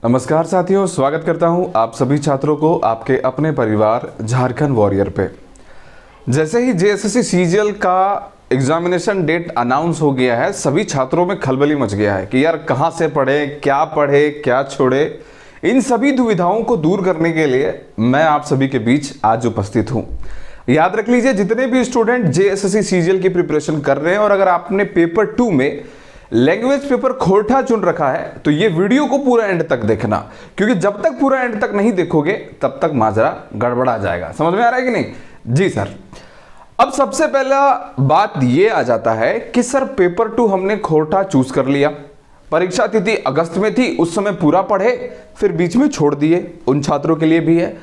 नमस्कार साथियों, स्वागत करता हूं आप सभी छात्रों को आपके अपने परिवार झारखंड वॉरियर पे। जैसे ही जेएसएससी सीजीएल का एग्जामिनेशन डेट अनाउंस हो गया है, सभी छात्रों में खलबली मच गया है कि यार कहां से पढ़े, क्या छोड़े। इन सभी दुविधाओं को दूर करने के लिए मैं आप सभी के बीच आज उपस्थित हूं। याद रख लीजिए, जितने भी स्टूडेंट जेएसएससी सीजीएल की प्रिपरेशन कर रहे हैं और अगर आपने पेपर 2 में लैंग्वेज पेपर खोरठा चुन रखा है तो ये वीडियो को पूरा एंड तक देखना, क्योंकि जब तक पूरा एंड तक नहीं देखोगे तब तक माजरा गड़बड़ा जाएगा। समझ में आ रहा है कि नहीं? जी सर। अब सबसे पहला बात ये आ जाता है कि सर पेपर 2 हमने खोरठा चूज कर लिया, परीक्षा तिथि अगस्त में थी, उस समय पूरा पढ़े, फिर बीच में छोड़ दिए। उन छात्रों के लिए भी है,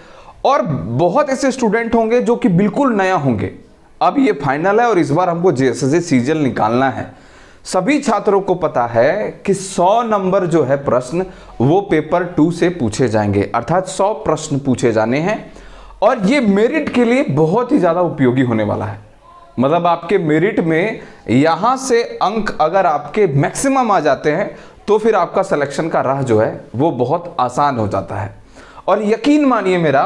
और बहुत ऐसे स्टूडेंट होंगे जो कि बिल्कुल नया होंगे। अब ये फाइनल है और इस बार हमको जेएसएससी सीजीएल निकालना है। सभी छात्रों को पता है कि 100 नंबर जो है प्रश्न वो पेपर 2 से पूछे जाएंगे, अर्थात 100 प्रश्न पूछे जाने हैं, और ये मेरिट के लिए बहुत ही ज्यादा उपयोगी होने वाला है। मतलब आपके मेरिट में यहां से अंक अगर आपके मैक्सिमम आ जाते हैं तो फिर आपका सिलेक्शन का राह जो है वो बहुत आसान हो जाता है। और यकीन मानिए मेरा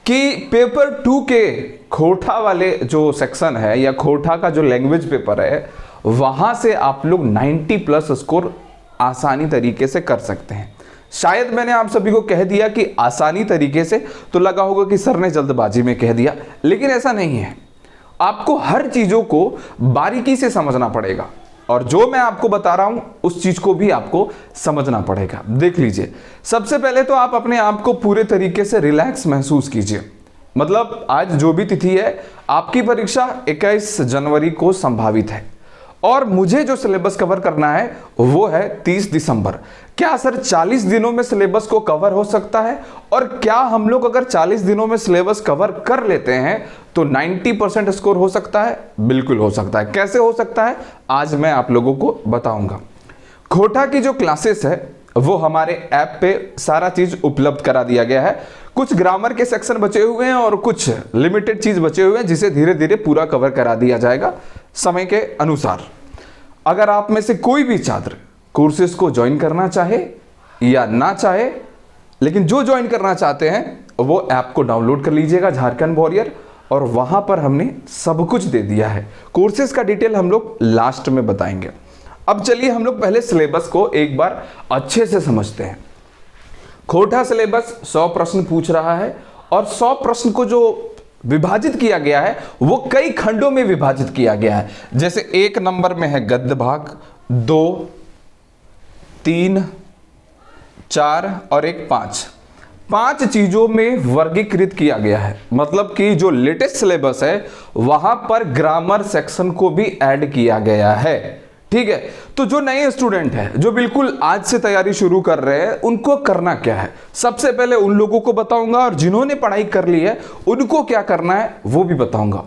कि पेपर 2 के खोरठा वाले जो सेक्शन है या खोरठा का जो लैंग्वेज पेपर है, वहां से आप लोग 90+ स्कोर आसानी तरीके से कर सकते हैं। शायद मैंने आप सभी को कह दिया कि आसानी तरीके से, तो लगा होगा कि सर ने जल्दबाजी में कह दिया, लेकिन ऐसा नहीं है। आपको हर चीजों को बारीकी से समझना पड़ेगा, और जो मैं आपको बता रहा हूं उस चीज को भी आपको समझना पड़ेगा। देख लीजिए, सबसे पहले तो आप अपने आप को पूरे तरीके से रिलैक्स महसूस कीजिए। मतलब आज जो भी तिथि है, आपकी परीक्षा 21 जनवरी को संभावित है, और मुझे जो सिलेबस कवर करना है वो है 30 दिसंबर। क्या सर 40 दिनों में सिलेबस को कवर हो सकता है? और क्या हम लोग अगर 40 दिनों में सिलेबस कवर कर लेते हैं तो 90% स्कोर हो सकता है? बिल्कुल हो सकता है। कैसे हो सकता है, आज मैं आप लोगों को बताऊंगा। खोरठा की जो क्लासेस है वो हमारे ऐप पे सारा चीज उपलब्ध करा दिया गया है। कुछ ग्रामर के सेक्शन बचे हुए हैं और कुछ लिमिटेड चीज बचे हुए हैं, जिसे धीरे धीरे पूरा कवर करा दिया जाएगा समय के अनुसार। अगर आप में से कोई भी छात्र कोर्सेज को ज्वाइन करना चाहे या ना चाहे, लेकिन जो ज्वाइन करना चाहते हैं वो ऐप को डाउनलोड कर लीजिएगा, झारखंड वॉरियर, और वहां पर हमने सब कुछ दे दिया है। कोर्सेज का डिटेल हम लोग लास्ट में बताएंगे। अब चलिए हम लोग पहले सिलेबस को एक बार अच्छे से समझते हैं। खोरठा सिलेबस 100 प्रश्न पूछ रहा है, और 100 प्रश्न को जो विभाजित किया गया है वो कई खंडों में विभाजित किया गया है। जैसे 1 नंबर में है गद्य भाग, 2, 3, 4 और एक 5 चीजों में वर्गीकृत किया गया है। मतलब कि जो लेटेस्ट सिलेबस है वहां पर ग्रामर सेक्शन को भी ऐड किया गया है। ठीक है, तो जो नए स्टूडेंट हैं, जो बिल्कुल आज से तैयारी शुरू कर रहे हैं, उनको करना क्या है सबसे पहले उन लोगों को बताऊंगा, और जिन्होंने पढ़ाई कर ली है उनको क्या करना है वो भी बताऊंगा।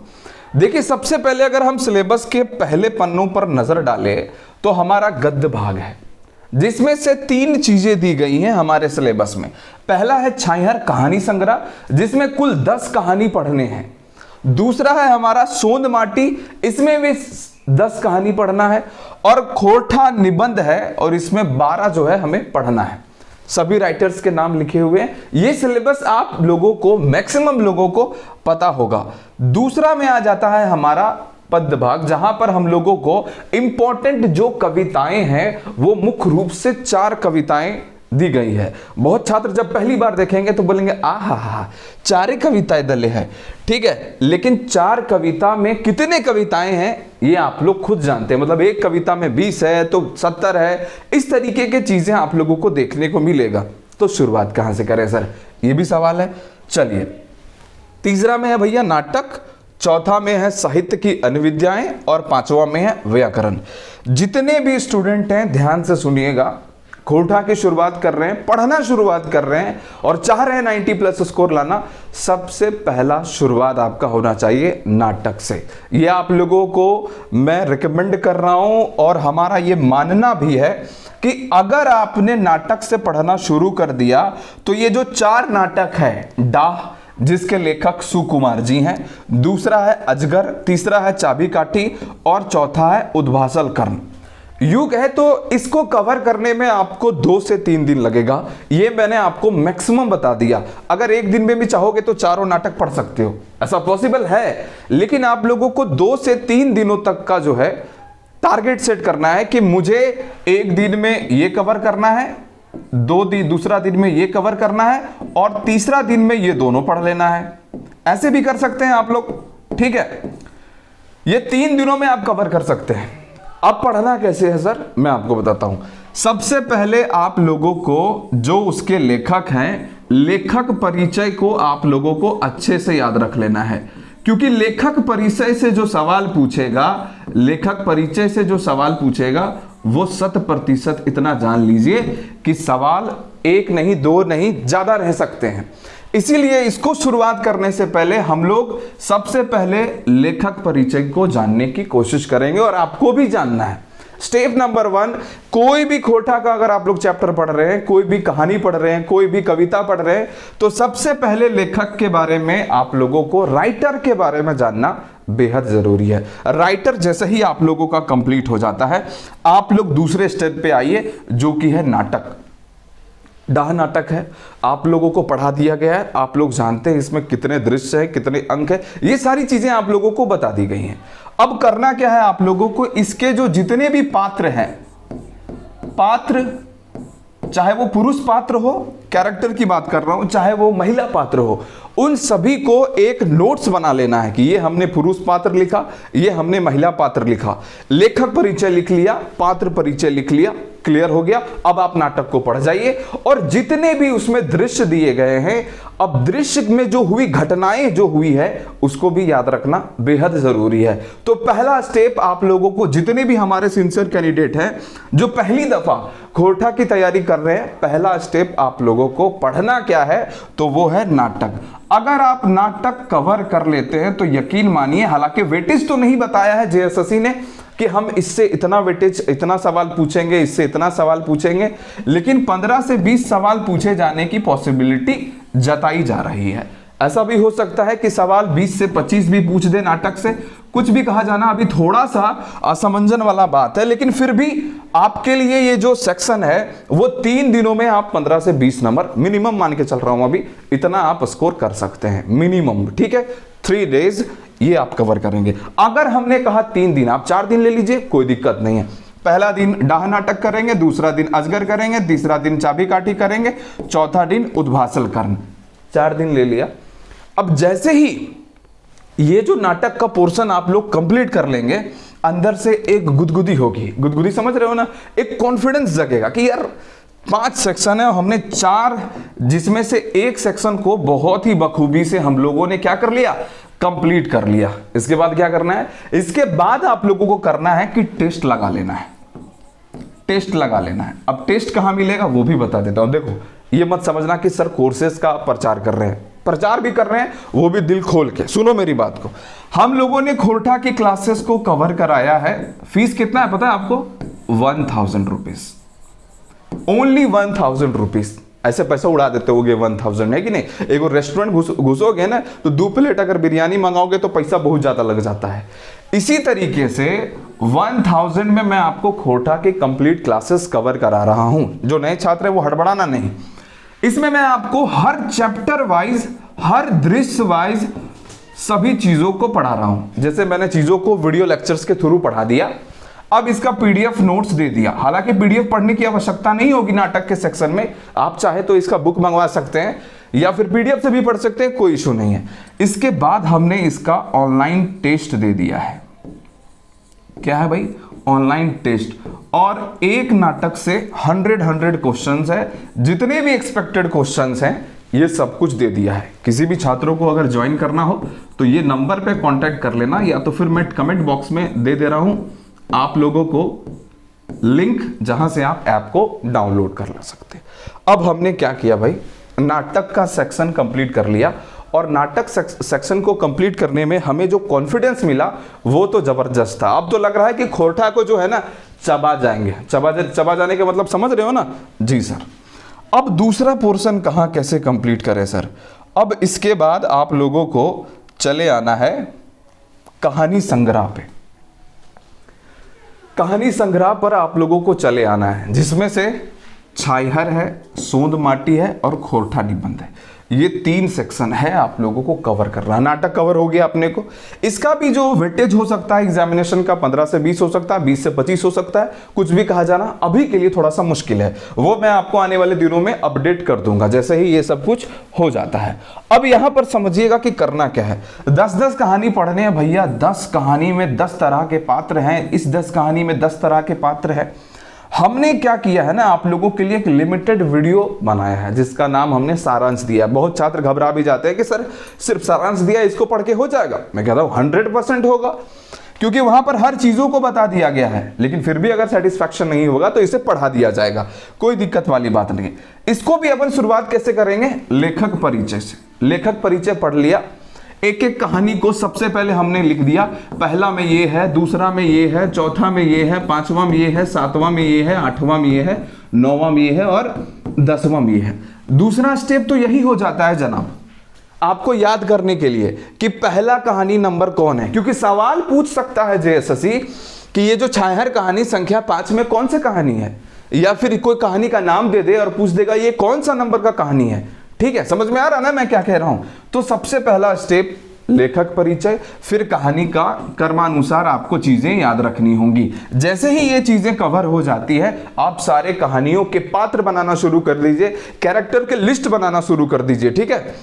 देखिए, सबसे पहले अगर हम सिलेबस के पहले पन्नों पर नजर डालें तो हमारा गद्य भाग है, जिसमें से 3 चीजें दी गई हैं हमारे सिलेबस में। पहला है छाइहर कहानी संग्रह, जिसमें कुल 10 कहानी पढ़ने हैं। दूसरा है हमारा सोंद माटी, इसमें भी 10 कहानी पढ़ना है। और खोरठा निबंध है, और इसमें 12 जो है हमें पढ़ना है। सभी राइटर्स के नाम लिखे हुए हैं। ये सिलेबस आप लोगों को, मैक्सिमम लोगों को पता होगा। दूसरा में आ जाता है हमारा पद्य भाग, जहां पर हम लोगों को इंपॉर्टेंट जो कविताएं हैं वो मुख्य रूप से 4 कविताएं दी गई है। बहुत छात्र जब पहली बार देखेंगे तो बोलेंगे आहा, 4 कविताएं दले हैं। ठीक है, लेकिन 4 कविता में कितने कविताएं हैं ये आप लोग खुद जानते हैं। मतलब एक कविता में 20 है तो 70 है, इस तरीके की चीजें आप लोगों को देखने को मिलेगा। तो शुरुआत कहां से करें सर, ये भी सवाल है। चलिए, तीसरा में है भैया नाटक, चौथा में है साहित्य की अन्य विद्याएं, और 5वां में है व्याकरण। जितने भी स्टूडेंट हैं ध्यान से सुनिएगा, खोरठा की शुरुआत कर रहे हैं, पढ़ना शुरुआत कर रहे हैं और चाह रहे हैं 90+ स्कोर लाना, सबसे पहला शुरुआत आपका होना चाहिए नाटक से। ये आप लोगों को मैं रिकमेंड कर रहा हूं, और हमारा ये मानना भी है कि अगर आपने नाटक से पढ़ना शुरू कर दिया तो ये जो 4 नाटक है, डाह जिसके लेखक सुकुमार जी हैं, दूसरा है अजगर, तीसरा है चाबी काठी, और चौथा है उद्भासल कर्ण, यूं कहे तो इसको कवर करने में आपको 2 से 3 दिन लगेगा, ये मैंने आपको मैक्सिमम बता दिया। अगर एक दिन में भी चाहोगे तो चारों नाटक पढ़ सकते हो, ऐसा पॉसिबल है, लेकिन आप लोगों को 2 से 3 दिनों तक का जो है टारगेट सेट करना है कि मुझे एक दिन में ये कवर करना है, दूसरा दिन में ये कवर करना है, और तीसरा दिन में ये दोनों पढ़ लेना है। ऐसे भी कर सकते हैं आप लोग, ठीक है। ये 3 दिनों में आप कवर कर सकते हैं। अब पढ़ना कैसे है सर, मैं आपको बताता हूं। सबसे पहले आप लोगों को जो उसके लेखक हैं, लेखक परिचय को आप लोगों को अच्छे से याद रख लेना है, क्योंकि लेखक परिचय से जो सवाल पूछेगा, लेखक परिचय से जो सवाल पूछेगा वो 100% इतना जान लीजिए कि सवाल 1 नहीं 2 नहीं ज्यादा रह सकते हैं। इसीलिए इसको शुरुआत करने से पहले हम लोग सबसे पहले लेखक परिचय को जानने की कोशिश करेंगे, और आपको भी जानना है। स्टेप नंबर 1, कोई भी खोटा का अगर आप लोग चैप्टर पढ़ रहे हैं, कोई भी कहानी पढ़ रहे हैं, कोई भी कविता पढ़ रहे हैं, तो सबसे पहले लेखक के बारे में आप लोगों को, राइटर के बारे में जानना बेहद जरूरी है। राइटर जैसे ही आप लोगों का कंप्लीट हो जाता है, आप लोग दूसरे स्टेप पे आइए, जो कि है नाटक। डाह नाटक है, आप लोगों को पढ़ा दिया गया है, आप लोग जानते हैं इसमें कितने दृश्य है, कितने अंक है, ये सारी चीजें आप लोगों को बता दी गई हैं। अब करना क्या है आप लोगों को, इसके जो जितने भी पात्र हैं, पात्र चाहे वो पुरुष पात्र हो, कैरेक्टर की बात कर रहा हूं, चाहे वो महिला पात्र हो, उन सभी को एक नोट्स बना लेना है कि ये हमने पुरुष पात्र लिखा, ये हमने महिला पात्र लिखा, लेखक परिचय लिख लिया, पात्र परिचय लिख लिया, क्लियर हो गया। अब आप नाटक को पढ़ जाइए, और जितने भी उसमें दृश्य दिए गए हैं, अब दृश्य में जो हुई घटनाएं जो हुई है उसको भी याद रखना बेहद जरूरी है। तो पहला स्टेप आप लोगों को, जितने भी हमारे सिंसियर कैंडिडेट हैं जो पहली दफा खोटा की तैयारी कर रहे हैं, पहला स्टेप आप लोगों को पढ़ना क्या है, तो वो है नाटक। अगर आप नाटक कवर कर लेते हैं तो यकीन मानिए, हालांकि वेटेज तो नहीं बताया है जेएसएससी ने कि हम इससे इतना वेटेज, इतना सवाल पूछेंगे, इससे इतना सवाल पूछेंगे, लेकिन 15 से 20 सवाल पूछे जाने की पॉसिबिलिटी जताई जा रही है। ऐसा भी हो सकता है कि सवाल 20 से 25 भी पूछ दे नाटक से, कुछ भी कहा जाना अभी थोड़ा सा असमंजन वाला बात है, लेकिन फिर भी आपके लिए ये जो सेक्शन है वो 3 दिनों में आप 15 से 20 नंबर मिनिमम मान के चल रहा हूं, अभी इतना आप स्कोर कर सकते हैं मिनिमम, ठीक है। 3 डेज ये आप कवर करेंगे। अगर हमने कहा 3 दिन, आप 4 दिन ले लीजिए, कोई दिक्कत नहीं है। पहला दिन डाह नाटक करेंगे, दूसरा दिन अजगर करेंगे, तीसरा दिन चाबी काठी करेंगे, चौथा दिन उद्भासल कर्ण, 4 दिन ले लिया। अब जैसे ही ये जो नाटक का पोर्शन आप लोग कंप्लीट कर लेंगे, अंदर से एक गुदगुदी होगी, गुदगुदी समझ रहे हो ना, एक कॉन्फिडेंस जगेगा कि यार 5 सेक्शन है और हमने 4, जिसमें से एक सेक्शन को बहुत ही बखूबी से हम लोगों ने क्या कर लिया, कंप्लीट कर लिया। इसके बाद क्या करना है, इसके बाद आप लोगों को करना है कि टेस्ट लगा लेना है, टेस्ट लगा लेना है। अब टेस्ट कहां मिलेगा वो भी बता देता हूं। देखो, ये मत समझना कि सर कोर्सेज का प्रचार कर रहे हैं, प्रचार भी कर रहे हैं, वो भी दिल खोल के सुनो मेरी बात को। हम लोगों ने खोरठा की क्लासेस को कवर कराया है। फीस कितना है पता है आपको? 1000 रुपीज, ओनली 1000 रुपीज। ऐसे पैसा उड़ा देते होगे 1000, है कि नहीं। एक रेस्टोरेंट घुसोगे ना तो 2 प्लेट अगर बिरयानी मंगाओगे तो पैसा बहुत ज्यादा लग जाता है। इसी तरीके से 1000 में मैं आपको खोरठा के कंप्लीट क्लासेस कवर करा रहा हूं। जो नए छात्र है वो हड़बड़ाना नहीं, इसमें मैं आपको हर चैप्टर वाइज, हर दृश्य वाइज सभी चीजों को पढ़ा रहा हूं। जैसे मैंने चीजों को वीडियो लेक्चर्स के थ्रू पढ़ा दिया, अब इसका पीडीएफ नोट्स दे दिया। हालांकि पीडीएफ पढ़ने की आवश्यकता नहीं होगी नाटक के सेक्शन में, आप चाहे तो इसका बुक मंगवा सकते हैं या फिर पीडीएफ से भी पढ़ सकते हैं, कोई इशू नहीं है। इसके बाद हमने इसका ऑनलाइन टेस्ट दे दिया है। क्या है भाई? Online test. और एक नाटक से 100 क्वेश्चंस है, जितने भी एक्सपेक्टेड क्वेश्चंस हैं ये सब कुछ दे दिया है। किसी भी छात्रों को अगर ज्वाइन करना हो तो ये नंबर पे कांटेक्ट कर लेना, या तो फिर मैं कमेंट बॉक्स में दे रहा हूं आप लोगों को लिंक, जहां से आप ऐप को डाउनलोड कर ला सकते हैं। अब हमने क्या किया भाई, नाटक का सेक्शन कंप्लीट कर लिया, और नाटक सेक्शन को कंप्लीट करने में हमें जो कॉन्फिडेंस मिला वो तो जबरदस्त था। अब तो लग रहा है कि खोरठा को जो है ना चबा जाएंगे। चबा जाने का मतलब समझ रहे हो ना? जी सर। अब दूसरा पोर्शन कहां कैसे कंप्लीट करें सर? अब इसके बाद आप लोगों को चले आना है कहानी संग्रह पे। कहानी संग्रह पर आप लोगों को चले आना है, जिसमें से छाइहर है, सोंद माटी है और खोरठा निबंध है। ये 3 सेक्शन है आप लोगों को कवर करना। नाटक कवर हो गया अपने को। इसका भी जो वेटेज हो सकता है एग्जामिनेशन का 15 से 20 हो सकता है, 20 से 25 हो सकता है, कुछ भी कहा जाना अभी के लिए थोड़ा सा मुश्किल है। वो मैं आपको आने वाले दिनों में अपडेट कर दूंगा जैसे ही ये सब कुछ हो जाता है। अब यहां पर समझिएगा कि करना क्या है। 10-10 कहानी पढ़ने हैं भैया। 10 कहानी में 10 तरह के पात्र हैं। इस 10 कहानी में 10 तरह के पात्र हैं। हमने क्या किया है ना, आप लोगों के लिए एक लिमिटेड वीडियो बनाया है जिसका नाम हमने सारांश दिया। बहुत छात्र घबरा भी जाते हैं कि सर सिर्फ सारांश दिया, इसको पढ़ के हो जाएगा। मैं कहता हूं 100% होगा, क्योंकि वहां पर हर चीजों को बता दिया गया है। लेकिन फिर भी अगर सेटिस्फैक्शन नहीं होगा तो इसे पढ़ा दिया जाएगा, कोई दिक्कत वाली बात नहीं। इसको भी अपन शुरुआत कैसे करेंगे, लेखक परिचय से। लेखक परिचय पढ़ लिया, एक एक कहानी को सबसे पहले हमने लिख दिया। पहला में ये है, दूसरा में ये है, चौथा में ये है, पांचवा में ये है, सातवां में ये है, आठवां में ये है, नौवां में ये है और 10वां में ये है। दूसरा स्टेप तो यही हो जाता है जनाब, आपको याद करने के लिए कि पहला कहानी नंबर कौन है, क्योंकि सवाल पूछ सकता है जेएसएससी कि ये जो छाइहर कहानी संख्या 5 में कौन सी कहानी है, या फिर कोई कहानी का नाम दे दे और पूछ देगा ये कौन सा नंबर का कहानी है। ठीक है, समझ में आ रहा ना मैं क्या कह रहा हूं। तो सबसे पहला स्टेप लेखक परिचय, फिर कहानी का क्रमानुसार आपको चीजें याद रखनी होंगी। जैसे ही ये चीजें कवर हो जाती है, आप सारे कहानियों के पात्र बनाना शुरू कर दीजिए, कैरेक्टर के लिस्ट बनाना शुरू कर दीजिए। ठीक है,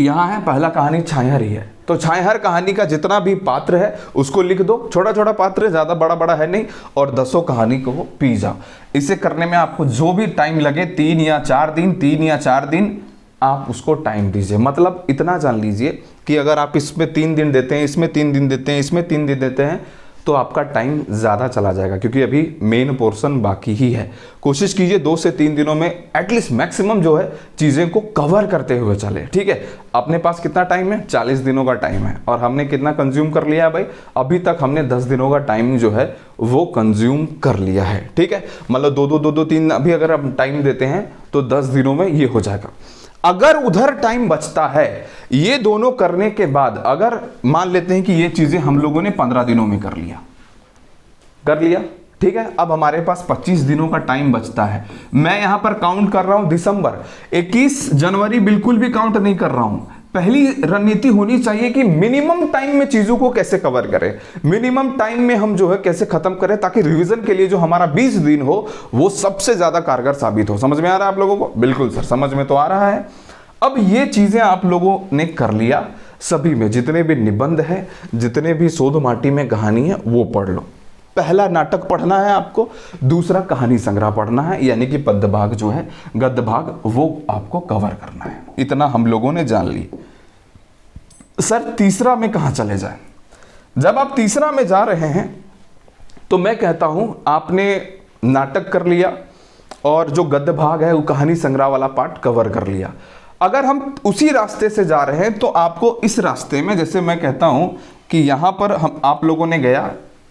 यहां है पहला कहानी छाइहर ही है, तो छाइहर कहानी का जितना भी पात्र है उसको लिख दो। छोटा छोटा पात्र है, ज्यादा बड़ा बड़ा है नहीं, और 10 कहानी को पी जाओ। इसे करने में आपको जो भी टाइम लगे, 3 या 4 दिन, 3 या 4 दिन आप उसको टाइम दीजिए। मतलब इतना जान लीजिए कि अगर आप इसमें 3 दिन देते हैं, इसमें 3 दिन देते हैं, इसमें 3 दिन देते हैं, तो आपका टाइम ज़्यादा चला जाएगा, क्योंकि अभी मेन पोर्शन बाकी ही है। कोशिश कीजिए 2 से 3 दिनों में एटलीस्ट मैक्सिमम जो है चीज़ें को कवर करते हुए चले। ठीक है, अपने पास कितना टाइम है, 40 दिनों का टाइम है, और हमने कितना कंज्यूम कर लिया है भाई, अभी तक हमने 10 दिनों का टाइम जो है वो कंज्यूम कर लिया है। ठीक है, मतलब 2-2-2-2-3 अभी अगर हम टाइम देते हैं तो 10 दिनों में ये हो जाएगा। अगर उधर टाइम बचता है, ये दोनों करने के बाद अगर मान लेते हैं कि ये चीजें हम लोगों ने 15 दिनों में कर लिया, ठीक है, अब हमारे पास 25 दिनों का टाइम बचता है। मैं यहां पर काउंट कर रहा हूं दिसंबर, 21 जनवरी बिल्कुल भी काउंट नहीं कर रहा हूं। पहली रणनीति होनी चाहिए कि मिनिमम टाइम में चीजों को कैसे कवर करें, मिनिमम टाइम में हम जो है कैसे खत्म करें, ताकि रिवीजन के लिए जो हमारा 20 दिन हो वो सबसे ज्यादा कारगर साबित हो। समझ में आ रहा है आप लोगों को? बिल्कुल सर, समझ में तो आ रहा है। अब ये चीजें आप लोगों ने कर लिया, सभी में जितने भी निबंध है, जितने भी सोध माटी में कहानी है वो पढ़ लो। पहला नाटक पढ़ना है आपको, दूसरा कहानी संग्रह पढ़ना है, यानी कि पद्य भाग जो है, गद्य भाग, वो आपको कवर करना है। इतना हम लोगों ने जान ली। सर तीसरा में कहां चले जाए? जब आप तीसरा में जा रहे हैं तो मैं कहता हूं आपने नाटक कर लिया और जो गद्य भाग है वो कहानी संग्रह वाला पार्ट कवर कर लिया। अगर हम उसी रास्ते से जा रहे हैं तो आपको इस रास्ते में, जैसे मैं कहता हूं कि यहां पर हम आप लोगों ने गया,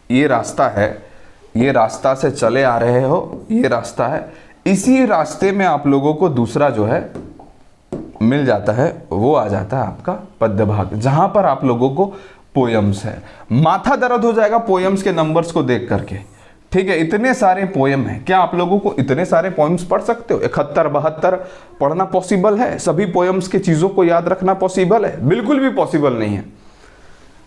ये रास्ता है, ये रास्ता से चले आ रहे हो, ये रास्ता है, इसी रास्ते में आप लोगों को दूसरा जो है मिल जाता है, वो आ जाता है आपका पद्य भाग, जहां पर आप लोगों को पोयम्स है। माथा दर्द हो जाएगा पोयम्स के नंबर्स को देख करके। ठीक है, इतने सारे पोयम हैं, क्या आप लोगों को इतने सारे पोयम्स पढ़ सकते हो? 71-72 पढ़ना पॉसिबल है? सभी पोयम्स की चीजों को याद रखना पॉसिबल है? बिल्कुल भी पॉसिबल नहीं है।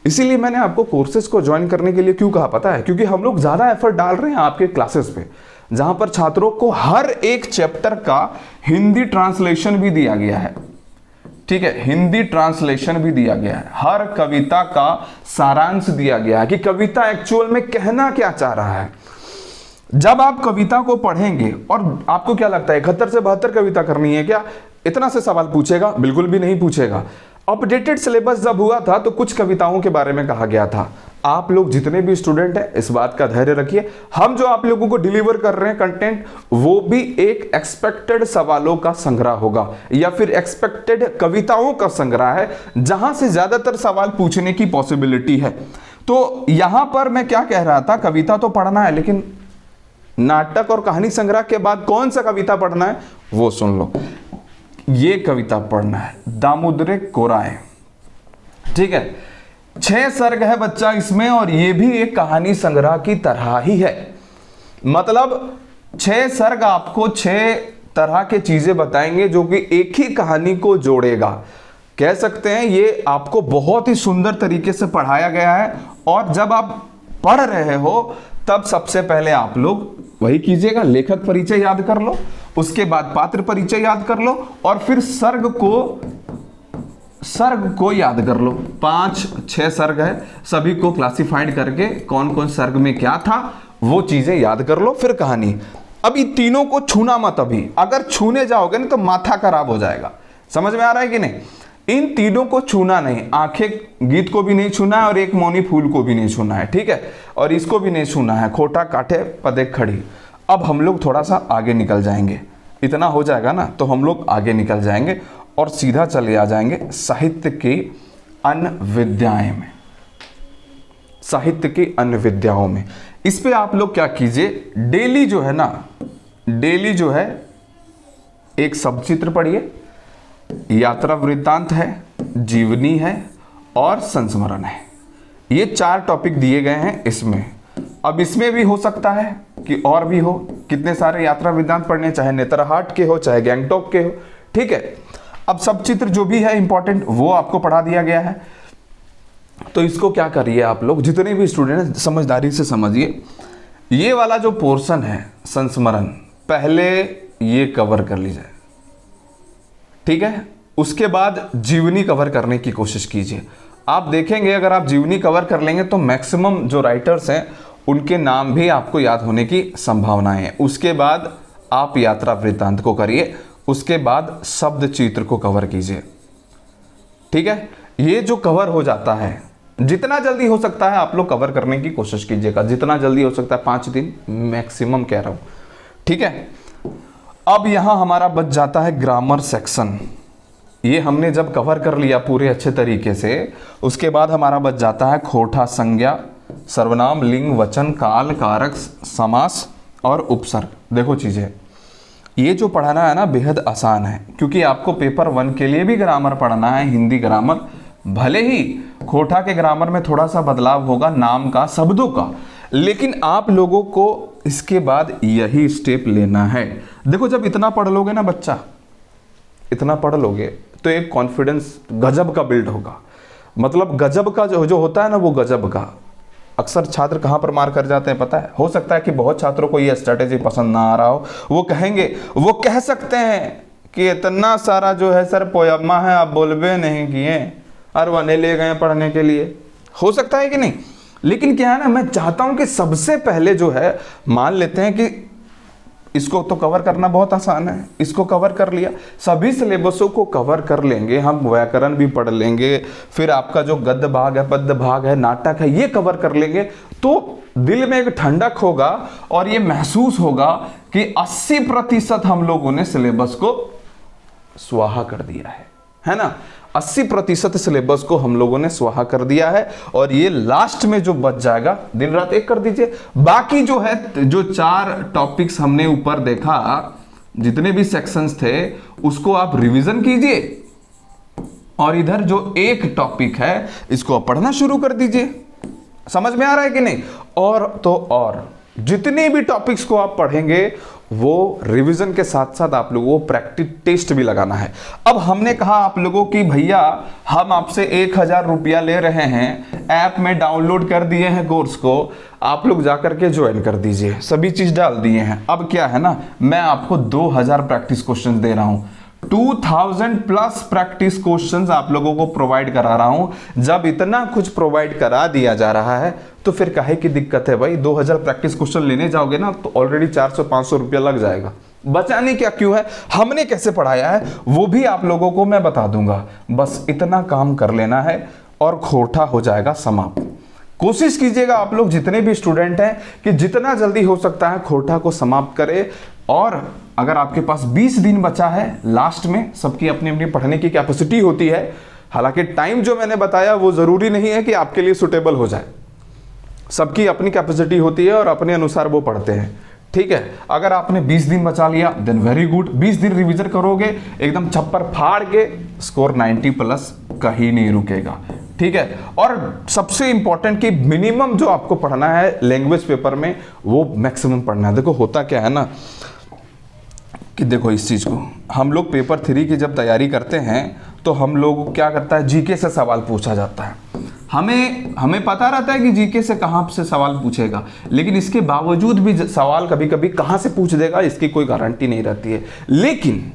इसीलिए मैंने आपको कोर्सेज को ज्वाइन करने के लिए क्यों कहा पता है? क्योंकि हम लोग ज्यादा एफर्ट डाल रहे हैं आपके क्लासेस पे, जहां पर छात्रों को हर एक चैप्टर का हिंदी ट्रांसलेशन भी दिया गया है। ठीक है, हिंदी ट्रांसलेशन भी दिया गया है, हर कविता का सारांश दिया गया है कि कविता एक्चुअल में कहना क्या चाह रहा है। जब आप कविता को पढ़ेंगे, और आपको क्या लगता है 71 से 72 कविता करनी है क्या? इतना से सवाल पूछेगा? बिल्कुल भी नहीं पूछेगा। अपडेटेड सिलेबस जब हुआ था तो कुछ कविताओं के बारे में कहा गया था। आप लोग जितने भी स्टूडेंट हैं इस बात का धैर्य रखिए, हम जो आप लोगों को डिलीवर कर रहे हैं कंटेंट, वो भी एक एक्सपेक्टेड सवालों का संग्रह होगा, या फिर एक्सपेक्टेड कविताओं का संग्रह है, जहां से ज्यादातर सवाल पूछने की पॉसिबिलिटी है। तो यहां पर मैं क्या कह रहा था, कविता तो पढ़ना है, लेकिन नाटक और कहानी संग्रह के बाद कौन सा कविता पढ़ना है वो सुन लो। ये कविता पढ़ना है, दामोदर कोराए। ठीक है, 6 सर्ग है बच्चा इसमें, और ये भी एक कहानी संग्रह की तरह ही है। मतलब 6 सर्ग आपको 6 तरह के चीजें बताएंगे जो कि एक ही कहानी को जोड़ेगा। कह सकते हैं ये आपको बहुत ही सुंदर तरीके से पढ़ाया गया है। और जब आप पढ़ रहे हो तब सबसे पहले आप लोग वही कीजिएगा, लेखक परिचय याद कर लो, उसके बाद पात्र परिचय याद कर लो, और फिर सर्ग को याद कर लो। 5-6 सर्ग है, सभी को क्लासिफाइड करके कौन कौन सर्ग में क्या था वो चीजें याद कर लो, फिर कहानी। अब इन तीनों को छूना मत, अभी अगर छूने जाओगे ना तो माथा खराब हो जाएगा। समझ में आ रहा है कि नहीं? इन तीनों को छूना नहीं, आंखें गीत को भी नहीं छूना है और एक मौनी फूल को भी नहीं छूना है, ठीक है, और इसको भी नहीं छूना है, खोटा काटे पदे खड़ी। अब हम लोग थोड़ा सा आगे निकल जाएंगे, इतना हो जाएगा ना तो हम लोग आगे निकल जाएंगे और सीधा चले आ जाएंगे साहित्य की अन्य विद्याएं में। साहित्य की अन्य विद्याओं में इस पे आप लोग क्या कीजिए, डेली जो है ना, डेली जो है एक सबचित्र पढ़िए, यात्रा वृत्तांत है, जीवनी है और संस्मरण है। ये 4 टॉपिक दिए गए हैं इसमें। अब इसमें भी हो सकता है कि और भी हो, कितने सारे यात्रा वृत्तांत पढ़ने, चाहे नेतरहाट के हो चाहे गैंगटॉक के हो, ठीक है। अब सबचित्र जो भी है इंपॉर्टेंट वो आपको पढ़ा दिया गया है। तो इसको क्या करिए आप लोग, जितने भी स्टूडेंट हैं समझदारी से समझिए। ये वाला जो पोर्शन है संस्मरण, पहले ये कवर कर लीजिए, ठीक है। उसके बाद जीवनी कवर करने की कोशिश कीजिए। आप देखेंगे अगर आप जीवनी कवर कर लेंगे तो मैक्सिमम जो राइटर्स हैं उनके नाम भी आपको याद होने की संभावनाएं हैं। उसके बाद आप यात्रा वृत्तांत को करिए, उसके बाद शब्द चित्र को कवर कीजिए, ठीक है। ये जो कवर हो जाता है, जितना जल्दी हो सकता है आप लोग कवर करने की कोशिश कीजिएगा, जितना जल्दी हो सकता है, 5 दिन मैक्सिमम कह रहा हूं, ठीक है। अब यहां हमारा बच जाता है ग्रामर सेक्शन। ये हमने जब कवर कर लिया पूरे अच्छे तरीके से, उसके बाद हमारा बच जाता है खोटा, संज्ञा, सर्वनाम, लिंग, वचन, काल, कारक, समास और उपसर्ग। देखो चीजें, ये जो पढ़ाना है ना बेहद आसान है, क्योंकि आपको पेपर 1 के लिए भी ग्रामर पढ़ना है, हिंदी ग्रामर। भले ही खोटा के ग्रामर में थोड़ा सा बदलाव होगा नाम का, शब्दों का, लेकिन आप लोगों को इसके बाद यही स्टेप लेना है। देखो जब इतना पढ़ लोगे ना बच्चा, इतना पढ़ लोगे तो एक कॉन्फिडेंस गजब का बिल्ड होगा। मतलब गजब का जो होता है ना, वो गजब का। अक्सर छात्र कहाँ पर मार कर जाते हैं पता है? हो सकता है कि बहुत छात्रों को ये स्ट्रेटेजी पसंद ना आ रहा हो, वो कहेंगे, वो कह सकते हैं कि इतना सारा जो है सर पोयम्मा है, आप बोलबे नहीं किए और वने ले गए पढ़ने के लिए। हो सकता है कि नहीं? लेकिन क्या है ना, मैं चाहता हूं कि सबसे पहले जो है, मान लेते हैं कि इसको तो कवर करना बहुत आसान है, इसको कवर कर लिया, सभी सिलेबसों को कवर कर लेंगे हम, व्याकरण भी पढ़ लेंगे, फिर आपका जो गद्य भाग है, पद्य भाग है, नाटक है, ये कवर कर लेंगे, तो दिल में एक ठंडक होगा और ये महसूस होगा कि 80% हम लोगों ने सिलेबस को स्वाहा कर दिया है ना। 80% सिलेबस को हम लोगों ने स्वाहा कर दिया है, और ये लास्ट में जो बच जाएगा दिन रात एक कर दीजिए। बाकी जो है, जो 4 टॉपिक्स हमने ऊपर देखा, जितने भी सेक्शंस थे उसको आप रिवीजन कीजिए, और इधर जो एक टॉपिक है इसको आप पढ़ना शुरू कर दीजिए। समझ में आ रहा है कि नहीं? और तो और जितने भी टॉपिक्स को आप पढ़ेंगे वो रिवीजन के साथ साथ आप लोगों को प्रैक्टिस टेस्ट भी लगाना है। अब हमने कहा आप लोगों की भैया हम आपसे 1000 रुपया ले रहे हैं, ऐप में डाउनलोड कर दिए हैं कोर्स को, आप लोग जाकर के ज्वाइन कर दीजिए, सभी चीज डाल दिए हैं। अब क्या है ना, मैं आपको 2000 प्रैक्टिस क्वेश्चन दे रहा हूं, 2000 प्लस प्रैक्टिस क्वेश्चंस आप लोगों को प्रोवाइड करा रहा हूं। जब इतना कुछ प्रोवाइड करा दिया जा रहा है तो फिर काहे की दिक्कत है भाई? 2000 प्रैक्टिस क्वेश्चन लेने जाओगे ना तो ऑलरेडी 400-500 रुपया लग जाएगा। बचाने क्या क्यों है? हमने कैसे पढ़ाया है वो भी आप लोगों को मैं बता दूंगा। बस इतना काम कर लेना है और खोटा हो जाएगा समाप्त। कोशिश कीजिएगा आप लोग जितने भी स्टूडेंट हैं कि जितना जल्दी हो सकता है खोटा को समाप्त करें। और अगर आपके पास 20 दिन बचा है, लास्ट में सबकी अपनी अपनी पढ़ने की कैपेसिटी होती है, हालांकि टाइम जो मैंने बताया वो जरूरी नहीं है कि आपके लिए सुटेबल हो जाए, सबकी अपनी कैपेसिटी होती है और अपने अनुसार वो पढ़ते हैं, ठीक है। अगर आपने 20 दिन बचा लिया देन वेरी गुड, 20 दिन रिवीजन करोगे एकदम छप्पर फाड़ के, स्कोर 90 प्लस कहीं नहीं रुकेगा, ठीक है। और सबसे इंपॉर्टेंट कि मिनिमम जो आपको पढ़ना है लैंग्वेज पेपर में वो मैक्सिमम पढ़ना है। देखो होता क्या है ना कि देखो इस चीज़ को हम लोग पेपर 3 की जब तैयारी करते हैं तो हम लोग क्या करता है, जीके से सवाल पूछा जाता है। हमें पता रहता है कि जीके से कहाँ से सवाल पूछेगा, लेकिन इसके बावजूद भी सवाल कभी कभी कहाँ से पूछ देगा इसकी कोई गारंटी नहीं रहती है। लेकिन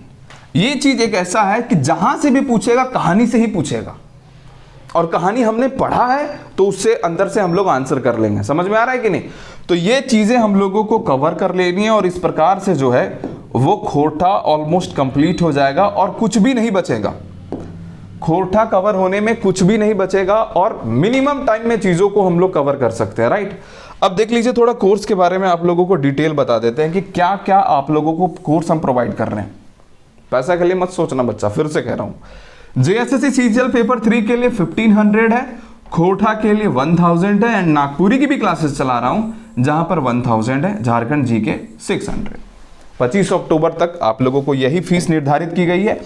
ये चीज़ एक ऐसा है कि जहाँ से भी पूछेगा कहानी से ही पूछेगा, और कहानी हमने पढ़ा है तो उससे अंदर से हम लोग आंसर कर लेंगे। समझ में आ रहा है कि नहीं? तो ये चीज़ें हम लोगों को कवर कर लेनी है, और इस प्रकार से जो है वो खोटा ऑलमोस्ट कंप्लीट हो जाएगा और कुछ भी नहीं बचेगा। खोटा कवर होने में कुछ भी नहीं बचेगा और मिनिमम टाइम में चीज़ों को हम लोग कवर कर सकते हैं, राइट। अब देख लीजिए थोड़ा कोर्स के बारे में आप लोगों को डिटेल बता देते हैं कि क्या क्या आप लोगों को कोर्स हम प्रोवाइड कर रहे हैं। पैसा के लिए मत सोचना बच्चा, फिर से कह रहा हूं। जेएसएससी सीजीएल पेपर 3 के लिए 1500 है, खोटा के लिए 1000 है, एंड नागपुरी की भी क्लासेस चला रहा हूं जहां पर 1000 है, झारखंड जीके 600। 25 अक्टूबर तक आप लोगों को यही फीस निर्धारित की गई है,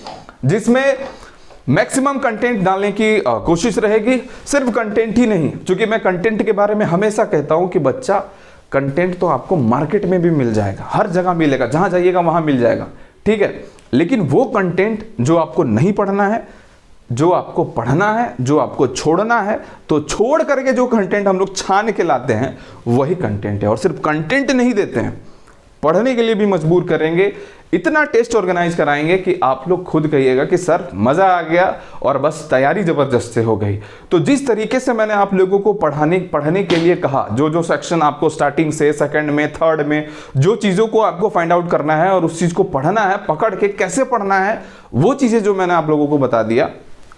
जिसमें मैक्सिमम कंटेंट डालने की कोशिश रहेगी। सिर्फ कंटेंट ही नहीं, क्योंकि मैं कंटेंट के बारे में हमेशा कहता हूं कि बच्चा कंटेंट तो आपको मार्केट में भी मिल जाएगा, हर जगह मिलेगा, जहां जाइएगा वहां मिल जाएगा, ठीक है। लेकिन वो कंटेंट जो आपको नहीं पढ़ना है, जो आपको पढ़ना है, जो आपको छोड़ना है, तो छोड़ करके जो कंटेंट हम लोग छान के लाते हैं वही कंटेंट है। और सिर्फ कंटेंट नहीं देते हैं, पढ़ने के लिए भी मजबूर करेंगे। इतना टेस्ट ऑर्गेनाइज कराएंगे कि आप लोग खुद कहिएगा कि सर मजा आ गया और बस तैयारी जबरदस्त से हो गई। तो जिस तरीके से मैंने आप लोगों को पढ़ने के लिए कहा, जो सेक्शन आपको स्टार्टिंग से सेकंड में थर्ड में जो चीज़ों को आपको फाइंड आउट करना है और उस चीज़ को पढ़ना है, पकड़ के कैसे पढ़ना है, वो चीज़ें जो मैंने आप लोगों को बता दिया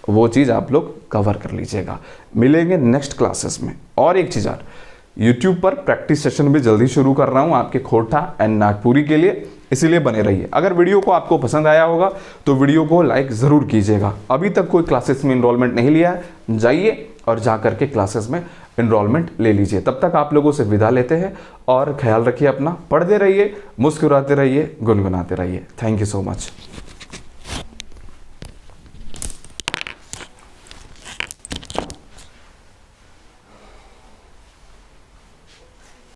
वो चीज़ आप लोग कवर कर लीजिएगा। मिलेंगे नेक्स्ट क्लासेस में। और एक चीज़ यार, YouTube पर प्रैक्टिस सेशन भी जल्दी शुरू कर रहा हूं आपके खोटा एंड नागपुरी के लिए, इसीलिए बने रहिए। अगर वीडियो को आपको पसंद आया होगा तो वीडियो को लाइक ज़रूर कीजिएगा। अभी तक कोई क्लासेस में इनरोलमेंट नहीं लिया है, जाइए और जा करके क्लासेस में इनरोलमेंट ले लीजिए। तब तक आप लोगों से विदा लेते हैं और ख्याल रखिए अपना, पढ़ते रहिए, मुस्कुराते रहिए, गुनगुनाते रहिए। Thank you so much.